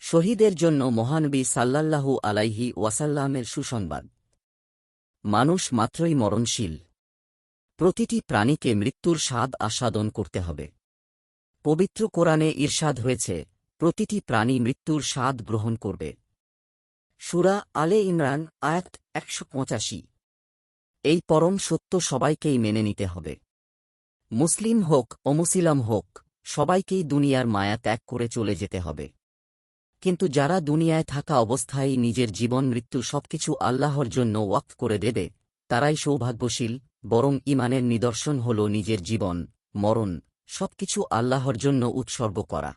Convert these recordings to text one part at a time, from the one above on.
শহীদের জন্য মহানবী সাল্লাল্লাহু আলাইহি ওয়াসাল্লামের সুসংবাদ। মানুষ মাত্রই মরণশীল। প্রতিটি প্রাণীকে মৃত্যুর স্বাদ আস্বাদন করতে হবে। পবিত্র কোরআনে ইরশাদ হয়েছে, প্রতিটি প্রাণী মৃত্যুর স্বাদ গ্রহণ করবে। সূরা আলে ইমরান আয়াত ১৮৫। এই পরম সত্য সবাইকেই মেনে নিতে হবে। মুসলিম হোক অমুসলিম হোক, সবাইকেই দুনিয়ার মায়া ত্যাগ করে চলে যেতে হবে। কিন্তু যারা দুনিয়ায় থাকা অবস্থায় নিজের জীবন মৃত্যু সবকিছু আল্লাহর জন্য ওয়াকফ করে দেবে, তারাই সৌভাগ্যশীল। বরং ঈমানের নিদর্শন হল নিজের জীবন, মরণ সবকিছু আল্লাহর জন্য উৎসর্গ করা।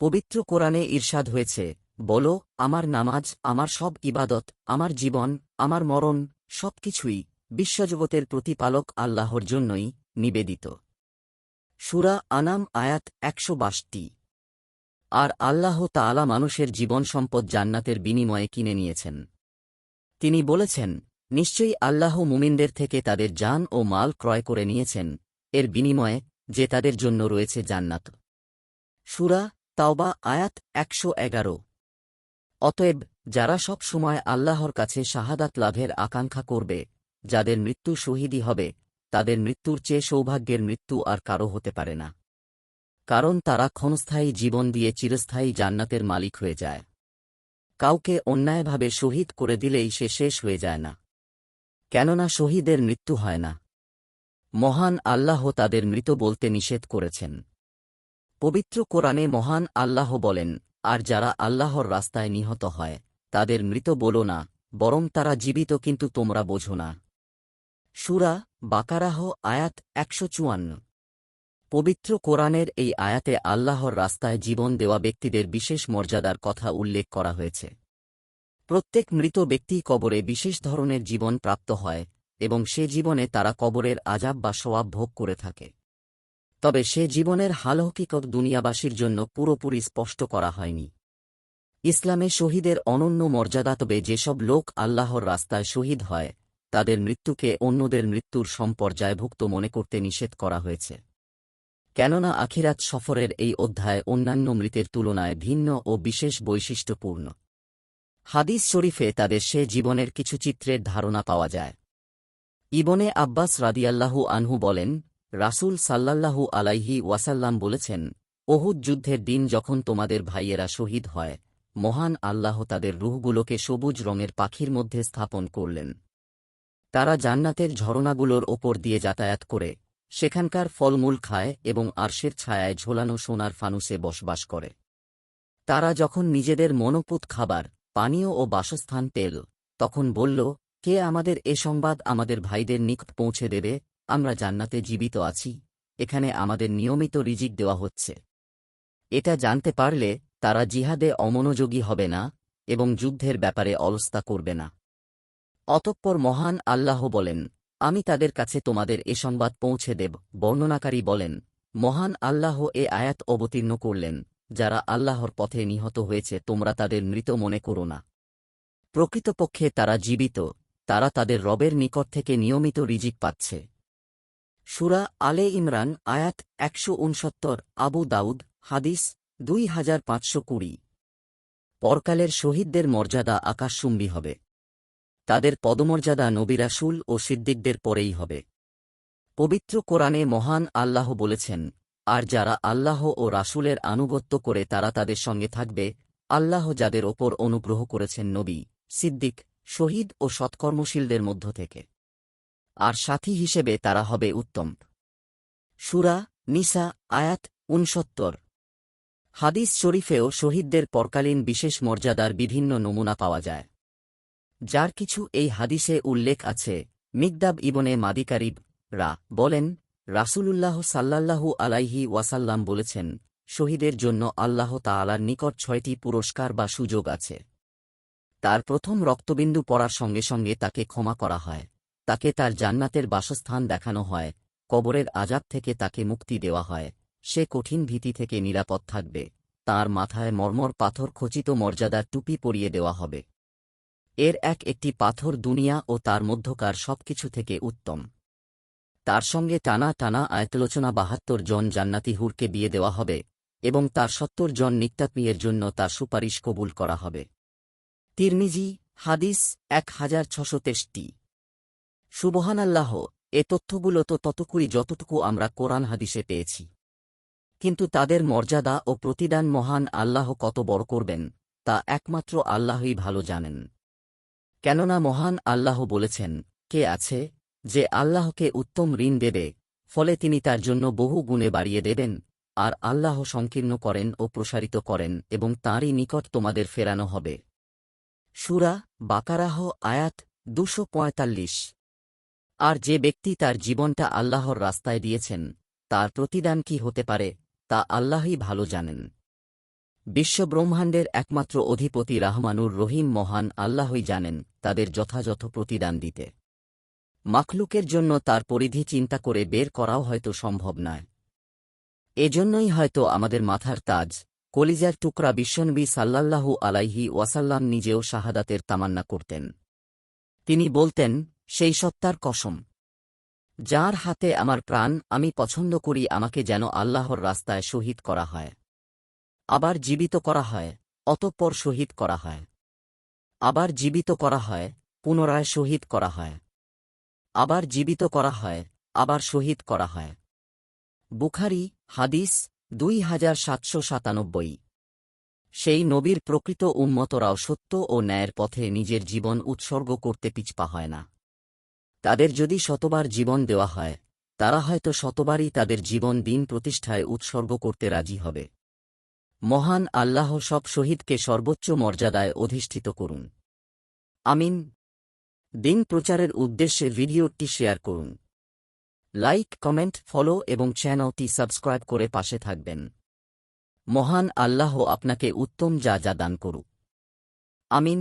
পবিত্র কোরআনে ইরশাদ হয়েছে, বলো, আমার নামাজ, আমার সব ইবাদত, আমার জীবন, আমার মরণ সবকিছুই বিশ্বজগতের প্রতিপালক আল্লাহর জন্যই নিবেদিত। সূরা আনাম আয়াত ১৬২। আর আল্লাহ তাআলা মানুষের জীবন সম্পদ জান্নাতের বিনিময়ে কিনে নিয়েছেন। তিনি বলেছেন, নিশ্চয়ই আল্লাহ মুমিনদের থেকে তাদের জান ও মাল ক্রয় করে নিয়েছেন, এর বিনিময়ে যে তাদের জন্য রয়েছে জান্নাত। সূরা তাওবা আয়াত ১১১। অতএব যারা সব সময় আল্লাহর কাছে শাহাদাত লাভের আকাঙ্ক্ষা করবে, যাদের মৃত্যু শহীদী হবে, তাদের মৃত্যুর চেয়ে সৌভাগ্যের মৃত্যু আর কারও হতে পারে না। কারণ তারা ক্ষণস্থায়ী জীবন দিয়ে চিরস্থায়ী জান্নাতের মালিক হয়ে যায়। কাউকে অন্যায়ভাবে শহীদ করে দিলেই সে শেষ হয়ে যায় না, কেননা শহীদের মৃত্যু হয় না। মহান আল্লাহ তাদের মৃত বলতে নিষেধ করেছেন। পবিত্র কোরআনে মহান আল্লাহ বলেন, আর যারা আল্লাহর রাস্তায় নিহত হয়, তাদের মৃত বলো না, বরং তারা জীবিত, কিন্তু তোমরা বোঝো না। সূরা বাকারাহ আয়াত ১৫৪। পবিত্র কোরআনের এই আয়াতে আল্লাহর রাস্তায় জীবন দেওয়া ব্যক্তিদের বিশেষ মর্যাদার কথা উল্লেখ করা হয়েছে। প্রত্যেক মৃত ব্যক্তি কবরে বিশেষ ধরনের জীবন প্রাপ্ত হয়, এবং সে জীবনে তারা কবরের আযাব বা সওয়াব ভোগ করে থাকে। তবে সে জীবনের হাল হকিকত দুনিয়াবাসীর জন্য পুরোপুরি স্পষ্ট করা হয়নি। ইসলামে শহীদের অনন্য মর্যাদা। তবে যেসব লোক আল্লাহর রাস্তায় শহীদ হয়, তাদের মৃত্যুকে অন্যদের মৃত্যুর সমপর্যায়ভুক্ত মনে করতে নিষেধ করা হয়েছে। কেননা আখিরাত সফরের এই অধ্যায় অন্যান্য মৃতের তুলনায় ভিন্ন ও বিশেষ বৈশিষ্ট্যপূর্ণ। হাদিস শরীফে তাদের সে জীবনের কিছু চিত্রের ধারণা পাওয়া যায়। ইবনে আব্বাস রাদিয়াল্লাহু আনহু বলেন, রাসূল সাল্লাল্লাহু আলাইহি ওয়াসাল্লাম বলেছেন, ওহুদ যুদ্ধের দিন যখন তোমাদের ভাইয়েরা শহীদ হয়, মহান আল্লাহ তাদের রূহগুলোকে সবুজ রঙের পাখির মধ্যে স্থাপন করলেন। তারা জান্নাতের ঝরনাগুলোর ওপর দিয়ে যাতায়াত করে, সেখানকার ফলমূল খায় এবং আরশের ছায়ায় ঝোলানো সোনার ফানুসে বসবাস করে। তারা যখন নিজেদের মনোপুত খাবার, পানীয় ও বাসস্থান পেল, তখন বলল, কে আমাদের এ সংবাদ আমাদের ভাইদের নিকট পৌঁছে দেবে? আমরা জান্নাতে জীবিত আছি, এখানে আমাদের নিয়মিত রিজিক দেওয়া হচ্ছে। এটা জানতে পারলে তারা জিহাদে অমনোযোগী হবে না এবং যুদ্ধের ব্যাপারে অলসতা করবে না। অতঃপর মহান আল্লাহ বলেন, আমি তাদের কাছে তোমাদের এ সংবাদ পৌঁছে দেব। বর্ণনাকারী বলেন, মহান আল্লাহ এ আয়াত অবতীর্ণ করলেন, যারা আল্লাহর পথে নিহত হয়েছে তোমরা তাদের মৃত মনে করো না। প্রকৃতপক্ষে তারা জীবিত, তারা তাদের রবের নিকট থেকে নিয়মিত রিজিক পাচ্ছে। সূরা আলে ইমরান আয়াত ১৬৯। আবু দাউদ হাদিস ২৫২০। পরকালের শহীদদের মর্যাদা আকাশচুম্বী হবে। তাদের পদমর্যাদা নবী রাসূল ও সিদ্দিকদের পরেই হবে। পবিত্র কোরআনে মহান আল্লাহ বলেছেন, আর যারা আল্লাহ ও রাসূলের আনুগত্য করে তারা তাদের সঙ্গে থাকবে, আল্লাহ যাদের ওপর অনুগ্রহ করেছেন নবী, সিদ্দিক, শহীদ ও সৎকর্মশীলদের মধ্য থেকে। আর সাথী হিসেবে তারা হবে উত্তম। সূরা নিসা আয়াত ৬৯। হাদিস শরীফেও শহীদদের পরকালীন বিশেষ মর্যাদার বিভিন্ন নমুনা পাওয়া যায়। যার কিছু এই হাদিসে উল্লেখ আছে। মিকদাব ইবনে মাদিকারিব বলেন, রাসূলুল্লাহ সাল্লাল্লাহু আলাইহি ওয়াসাল্লাম বলেছেন, শহীদের জন্য আল্লাহ তাআলার নিকট ৬টি পুরস্কার বা সুযোগ আছে। তার প্রথম রক্তবিন্দু পড়ার সঙ্গে সঙ্গে তাকে ক্ষমা করা হয়, তাকে তার জান্নাতের বাসস্থান দেখানো হয়, কবরের আযাব থেকে তাকে মুক্তি দেওয়া হয়, সে কঠিন ভীতি থেকে নিরাপদ থাকবে, তার মাথায় মর্মর পাথর খচিত মর্যাদার টুপি পরিয়ে দেওয়া হবে। এর একটি পাথর দুনিয়া ও তার মধ্যকার সবকিছু থেকে উত্তম। তার সঙ্গে টানা টানা আয়াতলোচনা ৭২ জন জান্নাতি হুরকে বিয়ে দেওয়া হবে, এবং তার ৭০ জন নিত্যাত্মীয়ের জন্য তার সুপারিশ কবুল করা হবে। তিরমিজি, হাদিস ১৬৬৩। সুবহানাল্লাহ, এ তথ্যগুলো তো ততটুকুই যতটুকু আমরা কোরআন হাদিসে পেয়েছি। কিন্তু তাদের মর্যাদা ও প্রতিদান মহান আল্লাহ কত বড় করবেন, তা একমাত্র আল্লাহই ভালো জানেন। কেননা মহান আল্লাহ বলেছেন, কে আছে যে আল্লাহকে উত্তম ঋণ দেবে, ফলে তিনি তার জন্য বহু গুণে বাড়িয়ে দেবেন, আর আল্লাহ সংকীর্ণ করেন ও প্রসারিত করেন এবং তাঁরই নিকট তোমাদের ফেরানো হবে। সূরা বাকারাহ আয়াত ২৪৫। আর যে ব্যক্তি তার জীবনটা আল্লাহর রাস্তায় দিয়েছেন, তার প্রতিদান কি হতে পারে, তা আল্লাহই ভালো জানেন। বিশ্বব্রহ্মাণ্ডের একমাত্র অধিপতি রাহমানুর রহিম মহান আল্লাহই জানেন তাদের যথাযথ প্রতিদান দিতে। মাখলুকের জন্য তার পরিধি চিন্তা করে বের করাও হয়তো সম্ভব নয়। এজন্যই হয়তো আমাদের মাথার তাজ, কলিজার টুকরা বিশ্বনবী সাল্লাল্লাহু আলাইহি ওয়াসাল্লাম নিজেও শাহাদাতের তামান্না করতেন। তিনি বলতেন, সেই সত্তার কসম, যার হাতে আমার প্রাণ, আমি পছন্দ করি আমাকে যেন আল্লাহর রাস্তায় শহীদ করা হয়, আবার জীবিত করা হয়, অতঃপর শহীদ করা হয়, আবার জীবিত করা হয়, পুনরায় শহীদ করা হয়, আবার জীবিত করা হয়, আবার শহীদ করা হয়। বুখারী, হাদিস ২৭৯৭। সেই নবীর প্রকৃত উম্মতরাও সত্য ও ন্যায়ের পথে নিজের জীবন উৎসর্গ করতে পিছপা হয় না। তাদের যদি শতবার জীবন দেওয়া হয়, তারা হয়তো শতবারই তাদের জীবন দিন প্রতিষ্ঠায় উৎসর্গ করতে রাজি হবে। মহান আল্লাহ সব শহীদকে সর্বোচ্চ মর্যাদায় অধিষ্ঠিত করুন। আমিন। দিন প্রচারের উদ্দেশ্যে ভিডিওটি শেয়ার করুন। লাইক, কমেন্ট, ফলো এবং চ্যানেলটি সাবস্ক্রাইব করে পাশে থাকবেন। মহান আল্লাহ আপনাকে উত্তম যা দান করুক। আমিন।